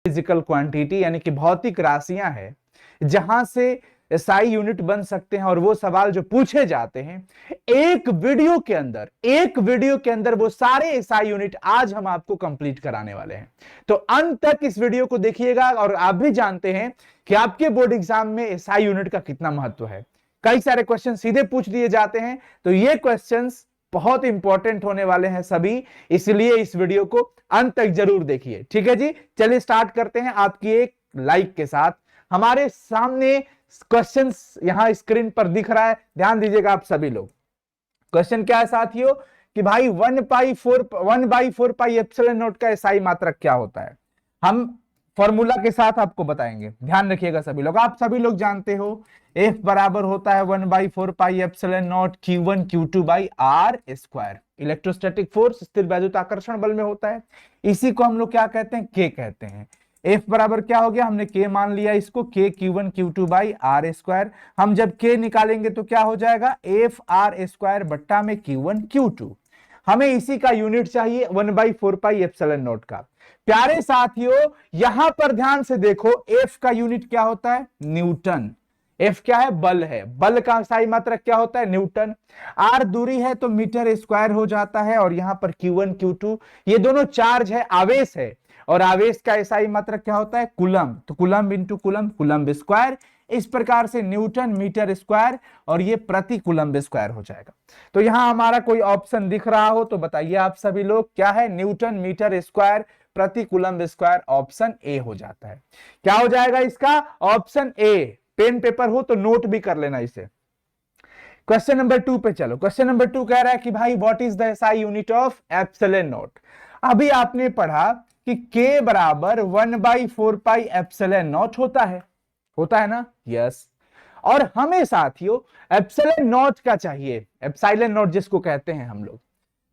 Physical quantity यानी कि भौतिक राशियां हैं जहां से एसआई यूनिट बन सकते हैं और वो सवाल जो पूछे जाते हैं एक वीडियो के अंदर वो सारे एसआई यूनिट आज हम आपको कंप्लीट कराने वाले हैं। तो अंत तक इस वीडियो को देखिएगा और आप भी जानते हैं कि आपके बोर्ड एग्जाम में एसआई यूनिट का कितना महत्व है। कई सारे क्वेश्चन सीधे पूछ दिए जाते हैं, तो ये क्वेश्चंस बहुत इंपॉर्टेंट होने वाले हैं सभी, इसलिए इस वीडियो को अंत तक जरूर देखिए। ठीक है जी, चलिए स्टार्ट करते हैं आपकी एक लाइक के साथ। हमारे सामने क्वेश्चंस यहां स्क्रीन पर दिख रहा है, ध्यान दीजिएगा आप सभी लोग। क्वेश्चन क्या है साथियों कि भाई 1/4 पाई एप्सिलॉन नॉट का एसआई मात्रक क्या होता है। हम फॉर्मूला के साथ आपको बताएंगे, ध्यान रखिएगा सभी लोग। आप सभी लोग जानते हो F बराबर होता है 1/4 pi epsilon not Q1 Q2 by R square. Electrostatic force स्थिर वैद्युत आकर्षण बल में होता है, इसी को हम लोग क्या कहते हैं, K कहते हैं। F बराबर क्या हो गया, हमने K मान लिया इसको, K Q1 Q2 by R square. हम जब K निकालेंगे तो क्या हो जाएगा, F R स्क्वायर बट्टा में Q1 Q2। हमें इसी का यूनिट चाहिए 1/4 पाई एप्सिलॉन नॉट का। प्यारे साथियों यहां पर ध्यान से देखो, F का यूनिट क्या होता है, न्यूटन। F क्या है, बल है, बल का एसआई मात्रक क्या होता है, न्यूटन। R दूरी है तो मीटर स्क्वायर हो जाता है, और यहां पर Q1 Q2 ये दोनों चार्ज है, आवेश है, और आवेश का एसआई मात्रक क्या होता है, कूलम। तो coulomb into coulomb, coulomb square. इस प्रकार से न्यूटन मीटर स्क्वायर और ये प्रति कूलम स्क्वायर हो जाएगा। तो यहां हमारा कोई ऑप्शन दिख रहा हो तो बताइए आप सभी लोग, क्या है, न्यूटन मीटर स्क्वायर प्रति कूलम स्क्वायर, ऑप्शन ए हो जाता है। क्या हो जाएगा इसका, ऑप्शन ए। पेन पेपर हो तो नोट भी कर लेना इसे। क्वेश्चन नंबर 2 पे चलो। क्वेश्चन नंबर 2 कह रहा है कि भाई what is the SI unit of epsilon not. अभी आपने पढ़ा कि K बराबर 1/4 पाई एप्सिलॉन नॉट होता है ना, यस। और हमें साथियों एप्सिलॉन नॉट का चाहिए, एप्सिलॉन नॉट जिसको कहते हैं हम लोग।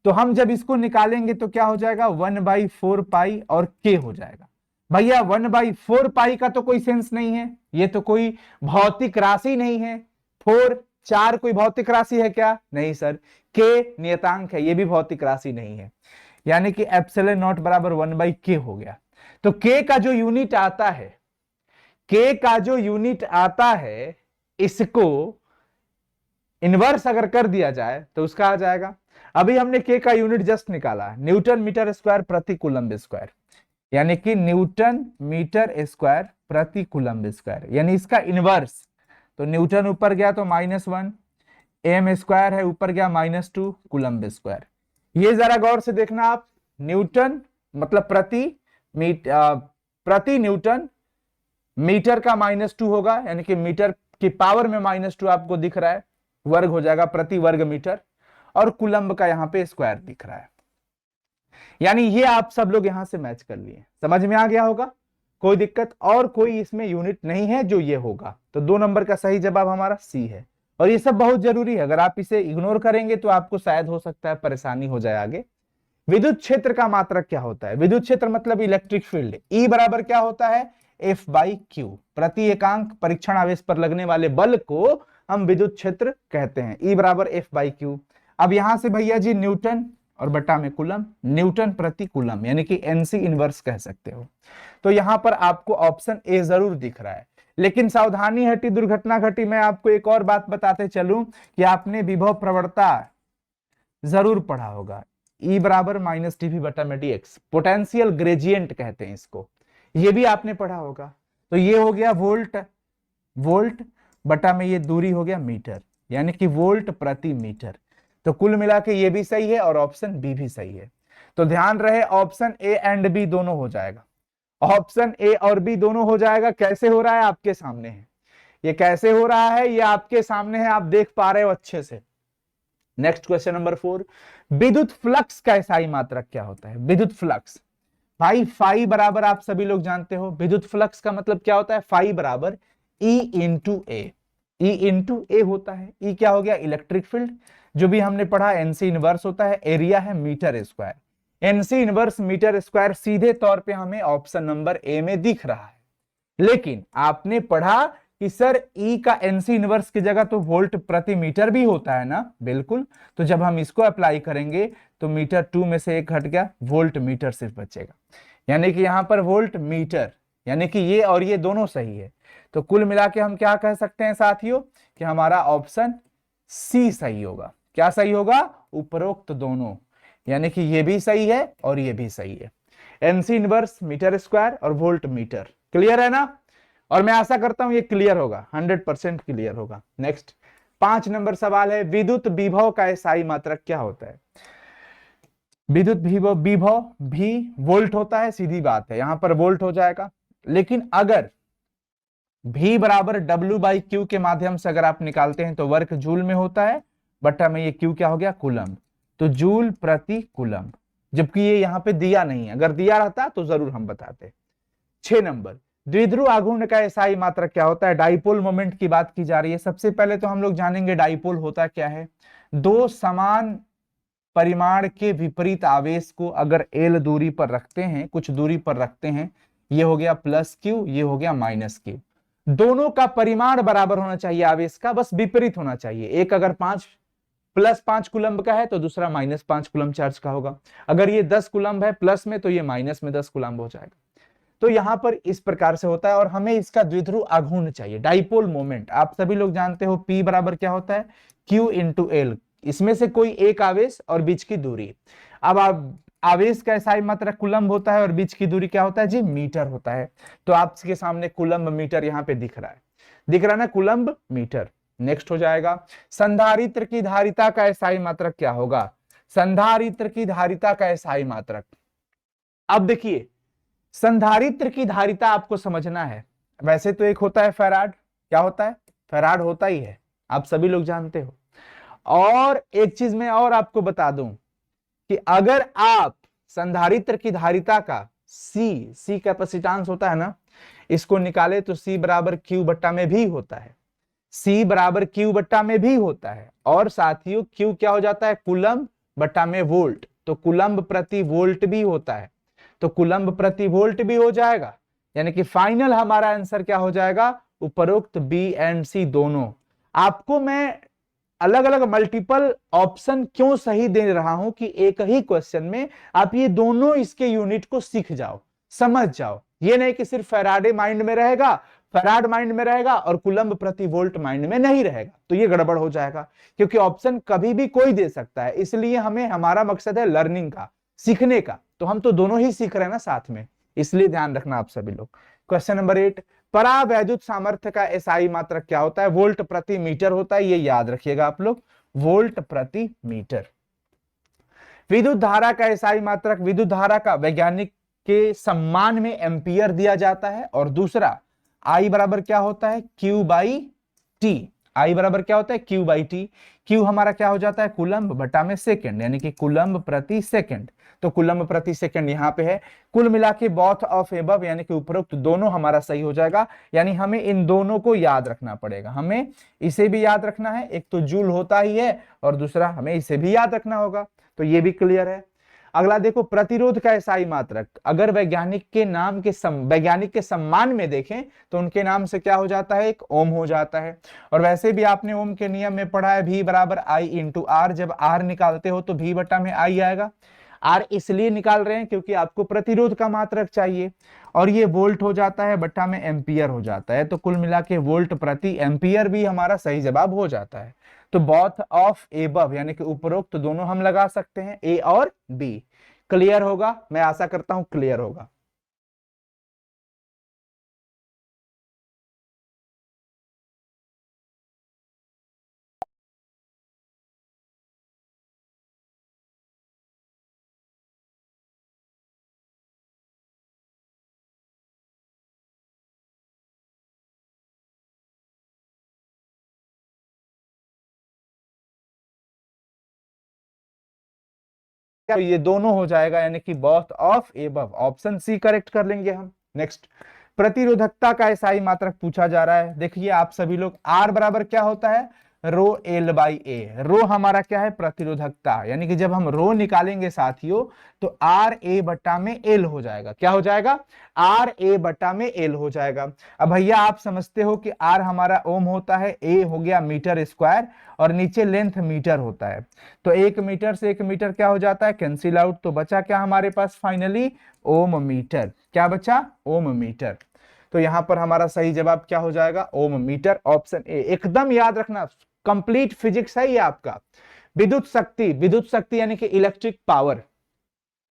तो हम जब इसको निकालेंगे तो क्या हो जाएगा, 1/4 पाई और K हो जाएगा। भैया 1/4 पाई का तो कोई सेंस नहीं है, ये तो कोई भौतिक राशि नहीं है। 4 कोई भौतिक राशि है क्या, नहीं सर। K नियतांक है, ये भी भौतिक राशि नहीं है, यानी कि एप्सिलॉन नॉट बराबर 1/K हो गया। तो K का जो यूनिट आता है, K का जो यूनिट आता है, इसको इनवर्स अगर कर दिया जाए तो उसका आ जाएगा। अभी हमने K का यूनिट जस्ट निकाला, न्यूटन मीटर स्क्वायर प्रति कूलम स्क्वायर, यानी कि न्यूटन मीटर स्क्वायर प्रति कूलम स्क्वायर, यानी इसका इनवर्स। तो न्यूटन ऊपर गया तो -1, m स्क्वायर है ऊपर गया -2 कूलम स्क्वायर। ये जरा गौर से देखना आप, न्यूटन मतलब प्रति न्यूटन, मीटर का -2 होगा, यानी कि मीटर की पावर में -2 आपको दिख रहा है, वर्ग हो जाएगा प्रति वर्ग मीटर, और कूलम्ब का यहां पे स्क्वायर दिख रहा है। यानी ये आप सब लोग यहां से मैच कर लिए, समझ में आ गया होगा, कोई दिक्कत और कोई इसमें यूनिट नहीं है जो ये होगा। तो 2 नंबर का सही जवाब हमारा सी है। और ये सब बहुत जरूरी है, अगर आप इसे इग्नोर करेंगे तो आपको शायद हो सकता है परेशानी हो जाए आगे। विद्युत क्षेत्र का मात्रक क्या होता है, विद्युत क्षेत्र मतलब इलेक्ट्रिक फील्ड। ई बराबर क्या होता है, F/Q। प्रति एकांक परीक्षण आवेश पर लगने वाले बल को हम विद्युत क्षेत्र कहते हैं। ई बराबर F/Q। अब यहां से भैया जी न्यूटन और बटा में कूलम, न्यूटन प्रति कूलम, यानी कि NC इनवर्स कह सकते हो। तो यहां पर आपको ऑप्शन ए जरूर दिख रहा है, लेकिन सावधानी हटी दुर्घटना घटी। मैं आपको एक और बात बताते चलूं कि आपने विभव प्रवणता जरूर पढ़ा होगा, E बराबर -dV बटा में dx, पोटेंशियल ग्रेडियंट कहते हैं इसको, ये भी आपने पढ़ा होगा। तो ये हो गया वोल्ट बटा में ये दूरी हो गया मीटर, यानी कि वोल्ट प्रति मीटर। तो कुल मिला के ये भी सही है और ऑप्शन बी भी सही है। तो ध्यान रहे ऑप्शन ए एंड बी दोनों हो जाएगा, ऑप्शन ए और बी दोनों हो जाएगा। कैसे हो रहा है, आपके सामने है, ये कैसे हो रहा है, ये आपके सामने है, आप देख पा रहे हो अच्छे से। नेक्स्ट क्वेश्चन नंबर 4, विद्युत फ्लक्स का एसआई मात्रक क्या होता है। विद्युत फ्लक्स भाई फाई बराबर आप सभी लोग जानते हो, विद्युत फ्लक्स का मतलब क्या होता है, फाई बराबर E इंटू ए, E इंटू ए होता है। E क्या हो गया, इलेक्ट्रिक फील्ड, जो भी हमने पढ़ा NC इनवर्स होता है, एरिया है metre square. NC inverse metre square सीधे तौर पे हमें ऑप्शन नंबर ए में दिख रहा है, लेकिन आपने पढ़ा कि सर E का NC इनवर्स की जगह तो वोल्ट प्रति मीटर भी होता है ना, बिल्कुल। तो जब हम इसको अप्लाई करेंगे तो मीटर 2 में से 1 हट गया, वोल्ट मीटर सिर्फ बचेगा। यानी कि यहां पर वोल्ट मीटर, यानी कि ये और ये दोनों सही है। तो कुल मिला के हम क्या कह सकते हैं साथियों कि हमारा ऑप्शन सी सही होगा। क्या सही होगा? उपरोक्त दोनों, यानी कि ये भी सही है और ये भी सही है। एनसी इनवर्स, मीटर स्क्वायर और वोल्ट मीटर। क्लियर है ना? और मैं आशा करता हूं ये क्लियर होगा, 100% क्लियर होगा। नेक्स्ट 5 नंबर सवाल है, विद्युत विभव का एसआई मात्रक क्या होता है? विद्युत विभव भी वोल्ट होता है, सीधी बात है, यहां पर वोल्ट हो जाएगा। लेकिन अगर V बराबर W/Q के माध्यम से अगर आप निकालते हैं तो वर्क जूल में होता है, बटा में ये Q क्या हो गया? कूलम। तो जूल प्रति कूलम, जबकि ये यहाँ पे दिया नहीं है, अगर दिया रहता तो जरूर हम बताते। 6 नंबर, द्विध्रुव आघूर्ण का एसआई मात्रक क्या होता है? डाइपोल मोमेंट की बात की जा रही है। सबसे पहले तो हम लोग जानेंगे डाइपोल होता क्या है। दो समान परिमाण के विपरीत आवेश को अगर L दूरी पर रखते हैं, कुछ दूरी पर रखते हैं, ये हो गया +Q, ये हो गया -Q। दोनों का परिमाण बराबर होना चाहिए आवेश का, बस विपरीत होना चाहिए। एक अगर 5 कूलम्ब का है तो दूसरा -5 कूलम्ब चार्ज का होगा। अगर ये 10 कूलम्ब है प्लस में तो ये माइनस में 10 कूलम्ब हो जाएगा। तो यहां पर इस प्रकार से होता है और हमें इसका द्विध्रुव आघूर्ण चाहिए। डाइपोल मोमेंट आप सभी लोग जानते हो, P बराबर क्या होता है? Q into L। इसमें से कोई एक आवेश और बीच की दूरी। अब आप आवेश का एसआई मात्रक कूलम्ब होता है और बीच की दूरी क्या होता है जी? मीटर होता है। तो आपके सामने कूलम्ब मीटर यहाँ पे दिख रहा है, दिख रहा है ना? Coulomb metre. नेक्स्ट हो जाएगा, संधारित्र की धारिता का एसआई मात्रक क्या होगा? संधारित्र की धारिता का एसआई मात्रक। अब देखिए, संधारित्र की धारिता आपको समझना है। वैसे तो एक होता है फैराड, क्या होता है? फैराड होता ही है, आप सभी लोग जानते हो। और एक चीज मैं और आपको बता दूं कि अगर आप संधारित्र की धारिता का सी कैपेसिटेंस होता है ना, इसको निकाले तो C बराबर Q बट्टा में भी होता है, C बराबर Q बट्टा में भी होता है। और साथियों Q क्या हो जाता है? कूलम्ब बट्टा में वोल्ट, तो कूलम्ब प्रति वोल्ट भी होता है, तो कूलम्ब प्रति वोल्ट भी हो जाएगा। यानी कि फाइनल हमारा आंसर क्या हो जाएगा? उपरोक्त B एंड C दोनों। आपको मैं अलग अलग मल्टीपल ऑप्शन क्यों सही दे रहा हूं कि एक ही क्वेश्चन में आप ये दोनों इसके यूनिट को सीख जाओ, समझ जाओ। ये नहीं कि सिर्फ फैराडे माइंड में रहेगा, फैराड माइंड में रहेगा और कूलम्ब प्रति वोल्ट माइंड में नहीं रहेगा, तो ये गड़बड़ हो जाएगा। क्योंकि ऑप्शन कभी भी कोई दे सकता है, इसलिए हमें, हमारा मकसद है लर्निंग का, सीखने का। तो हम तो दोनों ही सीख रहे हैं ना साथ में, इसलिए ध्यान रखना आप सभी लोग। क्वेश्चन नंबर 8, परावैद्युत सामर्थ्य का एसआई मात्रक क्या होता है? वोल्ट प्रति मीटर होता है, ये याद रखिएगा आप लोग, वोल्ट प्रति मीटर। विद्युत धारा का एसआई मात्रक, विद्युत धारा का वैज्ञानिक के सम्मान में एम्पियर दिया जाता है। और दूसरा आई बराबर क्या होता है? Q/T। आई बराबर क्या होता है? Q/T। Q हमारा क्या हो जाता है? कूलम्ब बटा में सेकंड, यानी कि कूलम्ब प्रति सेकंड। तो कूलम्ब प्रति सेकंड यहाँ पे है। कुल मिला के बोथ ऑफ एबव, यानी कि उपरोक्त दोनों हमारा सही हो जाएगा। यानी हमें इन दोनों को याद रखना पड़ेगा, हमें इसे भी याद रखना है, एक तो जूल होता ही है और दूसरा हमें इसे भी याद रखना होगा। तो ये भी क्लियर है। अगला देखो, प्रतिरोध का एसआई मात्रक। अगर वैज्ञानिक के नाम के वैज्ञानिक के सम्मान में देखें तो उनके नाम से क्या हो जाता है? एक ओम हो जाता है। और वैसे भी आपने ओम के नियम में पढ़ा है, V बराबर I इंटू R। जब R निकालते हो तो V बटा में I आएगा। R इसलिए निकाल रहे हैं क्योंकि आपको प्रतिरोध का मात्रक चाहिए, और ये वोल्ट हो जाता है बटा में एम्पियर हो जाता है। तो कुल मिला के वोल्ट प्रति एम्पियर भी हमारा सही जवाब हो जाता है। तो बोथ ऑफ एबव, यानी कि उपरोक्त दोनों हम लगा सकते हैं, ए और बी। क्लियर होगा? मैं आशा करता हूं क्लियर होगा। ये दोनों हो जाएगा, यानी कि both of above, option C correct कर लेंगे हम। नेक्स्ट, प्रतिरोधकता का एसआई मात्रक पूछा जा रहा है। देखिए आप सभी लोग, आर बराबर क्या होता है? रो एल बाई ए। रो हमारा क्या है, प्रतिरोधकता, यानी कि जब हम रो निकालेंगे साथियों तो आर ए बट्टा में एल हो जाएगा। क्या हो जाएगा, आर ए बट्टा में एल हो जाएगा। अब भैया आप समझते हो कि आर हमारा ओम होता है, ए हो गया मीटर स्क्वायर और नीचे लेंथ मीटर होता है। तो 1 मीटर से 1 मीटर क्या हो जाता है, कैंसिल आउट। तो बचा क्या हमारे पास फाइनली, ओम मीटर। क्या बचा, ओम मीटर। तो यहां पर हमारा सही जवाब क्या हो जाएगा, ओम मीटर, ऑप्शन ए। एकदम याद रखना, कंप्लीट फिजिक्स है ये आपका। विद्युत शक्ति, विद्युत शक्ति यानी कि इलेक्ट्रिक पावर।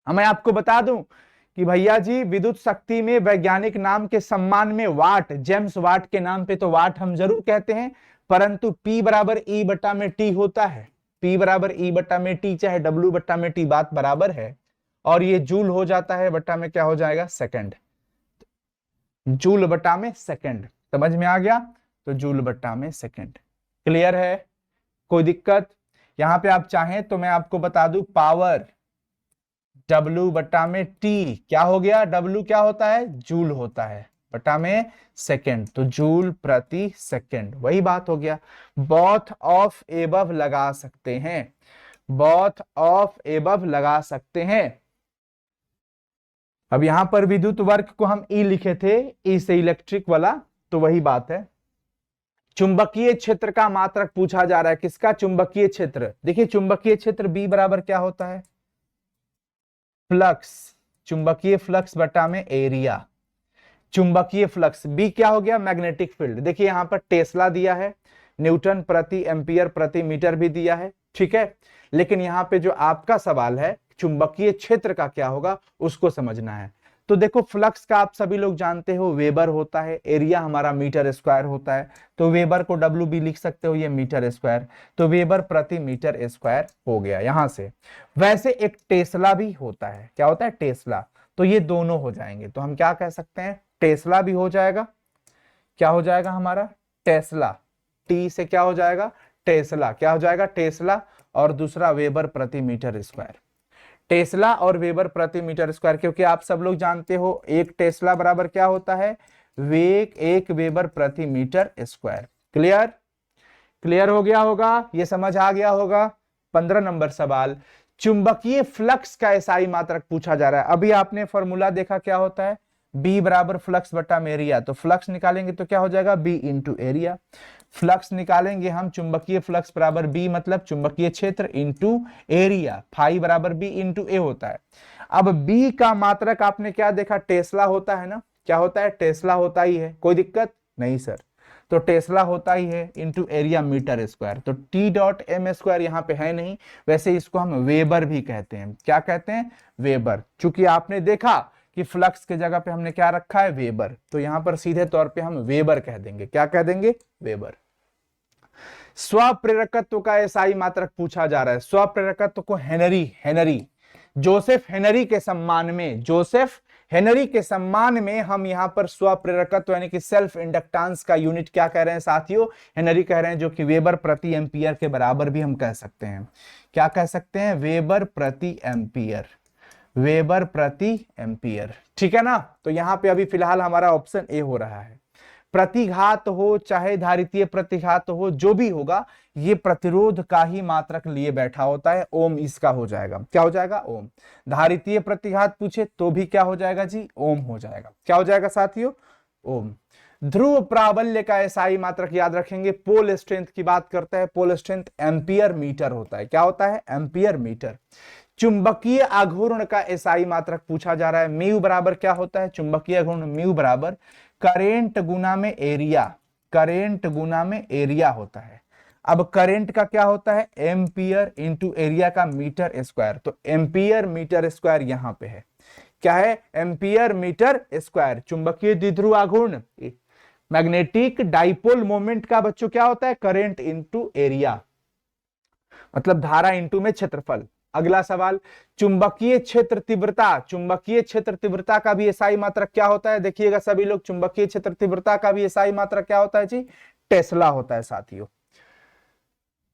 मैं आपको बता दूं कि भैया जी विद्युत शक्ति में वैज्ञानिक नाम के सम्मान में वाट, जेम्स वाट के नाम पे तो वाट हम जरूर कहते हैं, परंतु P बराबर E बट्टा में T होता है। P बराबर E बट्टा में T चाहे W बट्टा में T, बात बराबर है। और ये जूल हो जाता है, बट्टा में क्या हो जाएगा, सेकंड। जूल बट्टा में सेकंड, समझ में आ गया, तो जूल बट्टा में सेकंड। क्लियर है, कोई दिक्कत। यहां पे आप चाहें तो मैं आपको बता दूं, पावर W बट्टा में T क्या हो गया, W क्या होता है, जूल होता है, बट्टा में सेकंड, तो जूल प्रति सेकंड, वही बात हो गया। बोथ ऑफ एबव लगा सकते हैं, बोथ ऑफ एबव लगा सकते हैं। अब यहां पर विद्युत वर्ग को हम ई लिखे थे, ई से इलेक्ट्रिक वाला, तो वही बात है। चुंबकीय क्षेत्र का मात्रक पूछा जा रहा है, किसका, चुंबकीय क्षेत्र। देखिए चुंबकीय क्षेत्र बी बराबर क्या होता है, फ्लक्स, चुंबकीय फ्लक्स बटा में एरिया। चुंबकीय फ्लक्स, बी क्या हो गया, मैग्नेटिक फील्ड। देखिए यहां पर टेस्ला दिया है, न्यूटन प्रति एम्पियर प्रति मीटर भी दिया है, ठीक है। लेकिन यहां पे जो आपका सवाल है चुंबकीय क्षेत्र का क्या होगा उसको समझना है। तो देखो फ्लक्स का आप सभी लोग जानते हो वेबर होता है, एरिया हमारा मीटर स्क्वायर होता है, तो वेबर को डब्ल्यू भी लिख सकते हो, ये मीटर स्क्वायर, तो वेबर प्रति मीटर स्क्वायर हो गया यहां से। वैसे एक टेस्ला भी होता है, क्या होता है, टेस्ला, तो ये दोनों हो जाएंगे, तो हम क्या कह सकते हैं, टेस्ला भी हो जाएगा, क्या हो जाएगा हमारा, टेस्ला, टी से क्या हो जाएगा, टेस्ला, क्या हो जाएगा, टेस्ला, और दूसरा वेबर प्रति मीटर स्क्वायर। टेस्ला और वेबर प्रति मीटर स्क्वायर, क्योंकि आप सब लोग जानते हो एक टेस्ला बराबर क्या होता है, एक वेबर प्रति मीटर स्क्वायर। क्लियर, क्लियर हो गया होगा, ये समझ आ गया होगा। 15 नंबर सवाल, चुंबकीय फ्लक्स का एसआई मात्रक पूछा जा रहा है। अभी आपने फॉर्मूला देखा क्या होता है, बी बराबर फ्लक्स बटा में एरिया, तो फ्लक्स निकालेंगे तो क्या हो जाएगा, बी इंटू एरिया। फ्लक्स निकालेंगे हम, चुंबकीय फ्लक्स बराबर बी मतलब चुंबकीय क्षेत्र इंटू एरिया, फाई बराबर बी इंटू ए होता है। अब बी का मात्रक आपने क्या देखा, टेस्ला होता है ना, क्या होता है, टेस्ला होता ही है, कोई दिक्कत नहीं सर, तो टेस्ला होता ही है इंटू एरिया मीटर स्क्वायर, तो टी डॉट एम स्क्वायर यहाँ पे है नहीं, वैसे इसको हम वेबर भी कहते हैं, क्या कहते हैं, वेबर। चूंकि आपने देखा कि फ्लक्स के जगह पे हमने क्या रखा है, वेबर, तो यहां पर सीधे तौर पे हम वेबर कह देंगे, क्या कह देंगे, वेबर। स्वप्रेरकत्व का एसआई मात्रक पूछा जा रहा है। स्वप्रेरकत्व को हेनरी, जोसेफ हेनरी के सम्मान में, जोसेफ हेनरी के सम्मान में हम यहां पर स्वप्रेरकत्व यानी कि सेल्फ इंडक्टेंस का यूनिट क्या कह रहे हैं साथियों, हेनरी कह रहे हैं, जो कि वेबर प्रति एम्पियर के बराबर भी हम कह सकते हैं। क्या कह सकते हैं, वेबर प्रति एम्पियर, वेबर प्रति एम्पियर, ठीक है ना। तो यहां पे अभी फिलहाल हमारा ऑप्शन ए हो रहा है। प्रतिघात हो चाहे धारितीय प्रतिघात हो, जो भी होगा ये प्रतिरोध का ही मात्रक लिए बैठा होता है, ओम इसका हो जाएगा, क्या हो जाएगा, ओम। धारितीय प्रतिघात पूछे तो भी क्या हो जाएगा जी, ओम हो जाएगा, क्या हो जाएगा साथियों, ओम। ध्रुव प्राबल्य का एसआई मात्रक याद रखेंगे, पोल स्ट्रेंथ की बात करता है, पोल स्ट्रेंथ एम्पियर मीटर होता है, क्या होता है, एम्पियर मीटर। चुंबकीय आघूर्ण का एसआई मात्रक पूछा जा रहा है, म्यू बराबर क्या होता है, चुंबकीय आघूर्ण म्यू बराबर करेंट गुना में एरिया, करेंट गुना में एरिया होता है। अब करेंट का क्या होता है, एम्पियर इंटू एरिया का मीटर स्क्वायर, तो एम्पियर मीटर स्क्वायर यहां पे है, क्या है, एम्पियर मीटर स्क्वायर। चुंबकीय द्विध्रुव आघूर्ण, मैग्नेटिक डाइपोल मोमेंट का बच्चों क्या होता है, करेंट इंटू एरिया, मतलब धारा इंटू में क्षेत्रफल। अगला सवाल, चुंबकीय क्षेत्र तीव्रता, चुंबकीय क्षेत्र तीव्रता का भी एसआई मात्रक क्या होता है, देखिएगा सभी लोग, चुंबकीय क्षेत्र तीव्रता का भी एसआई मात्रक क्या होता है जी, टेस्ला होता है साथियों।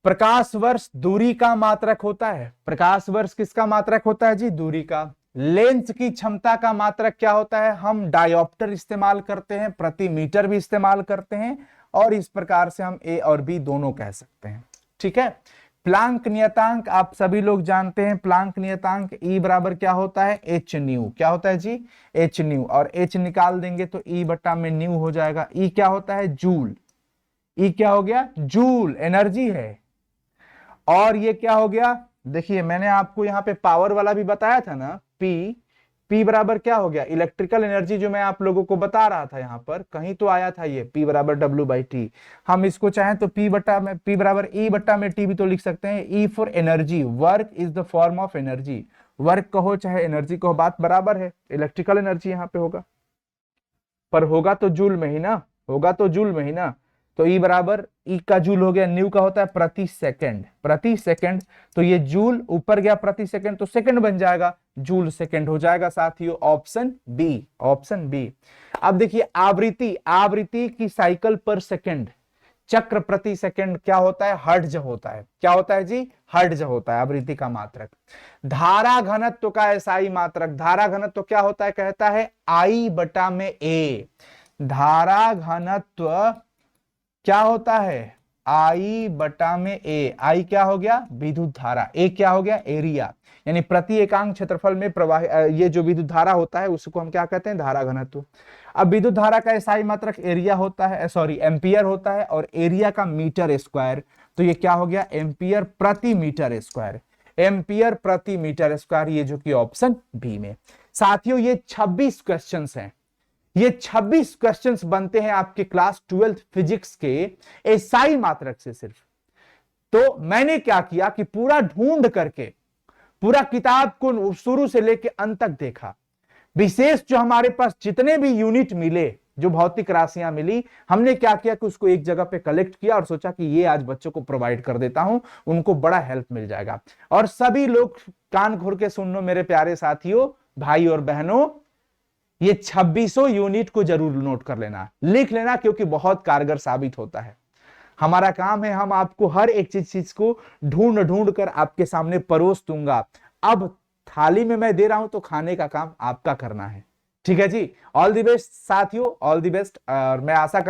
प्रकाश वर्ष दूरी का मात्रक होता है, प्रकाश वर्ष किसका मात्रक होता है जी, दूरी का। लेंस की क्षमता का मात्रक क्या होता है, हम डायोप्टर इस्तेमाल करते हैं, प्रति मीटर भी इस्तेमाल करते हैं, और इस प्रकार से हम ए और बी दोनों कह सकते हैं। ठीक है, प्लांक नियतांक आप सभी लोग जानते हैं, प्लांक नियतांक E बराबर क्या होता है, एच न्यू। क्या होता है जी, एच न्यू। और एच निकाल देंगे तो E बटा में न्यू हो जाएगा। E क्या होता है, जूल। E क्या हो गया, जूल, एनर्जी है। और ये क्या हो गया, देखिए मैंने आपको यहाँ पे पावर वाला भी बताया था ना, P बराबर क्या हो गया, इलेक्ट्रिकल एनर्जी, जो मैं आप लोगों को बता रहा था यहाँ पर कहीं तो आया था ये, P बराबर W/T। हम इसको चाहें तो P बराबर E बटा में T भी तो लिख सकते हैं। E for energy, work is the form of energy. Work कहो चाहे एनर्जी कहो, बात बराबर है, इलेक्ट्रिकल एनर्जी यहाँ पे होगा, पर होगा तो जूल में ही ना, होगा तो जूल में ही ना। तो E बराबर, E का जूल हो गया, न्यू का होता है प्रति सेकंड, प्रति सेकंड। तो ये जूल ऊपर गया प्रति सेकंड, तो सेकंड बन जाएगा, जूल सेकंड हो जाएगा साथियों, ऑप्शन बी, ऑप्शन बी। अब देखिए आवृत्ति, आवृत्ति की साइकिल पर सेकंड, चक्र प्रति सेकंड क्या होता है, हर्ट्ज होता है। क्या होता है जी, हर्ट्ज होता है आवृत्ति का मात्रक। धारा घनत्व का एसआई मात्रक, धारा घनत्व क्या होता है, कहता है I बटा में A। धारा घनत्व क्या होता है, I बटा में A। I क्या हो गया, विद्युत धारा। A क्या हो गया, एरिया, यानी प्रति एकांक क्षेत्रफल में प्रवाह, ये जो विद्युत धारा होता है उसको हम क्या कहते हैं, धारा घनत्व। अब विद्युत धारा का एसआई मात्रक एरिया होता है, सॉरी एम्पियर होता है, और एरिया का मीटर स्क्वायर, तो ये क्या हो गया, एम्पियर प्रति मीटर स्क्वायर, एम्पियर प्रति मीटर स्क्वायर, ये जो कि ऑप्शन बी में। साथियों ये 26 क्वेश्चंस हैं, ये 26 क्वेश्चंस बनते हैं आपके क्लास 12th फिजिक्स के एसआई मात्रक से सिर्फ। तो मैंने क्या किया कि पूरा ढूंढ करके पूरा किताब को शुरू से लेकर अंत तक देखा। विशेष जो हमारे पास जितने भी यूनिट मिले, जो भौतिक राशियां मिली, हमने क्या किया कि उसको एक जगह पे कलेक्ट किया और सोचा कि ये आज बच्चों को प्रोवाइड कर देता हूं, उनको बड़ा हेल्प मिल जाएगा। और सभी लोग कान खोल के सुन लो मेरे प्यारे साथियों, भाई और बहनों, ये 2600 यूनिट को जरूर नोट कर लेना, लिख लेना, क्योंकि बहुत कारगर साबित होता है। हमारा काम है, हम आपको हर एक चीज को ढूंढ ढूंढ कर आपके सामने परोस दूंगा। अब थाली में मैं दे रहा हूं तो खाने का काम आपका करना है। ठीक है जी, ऑल द बेस्ट साथियों, ऑल द बेस्ट। और मैं आशा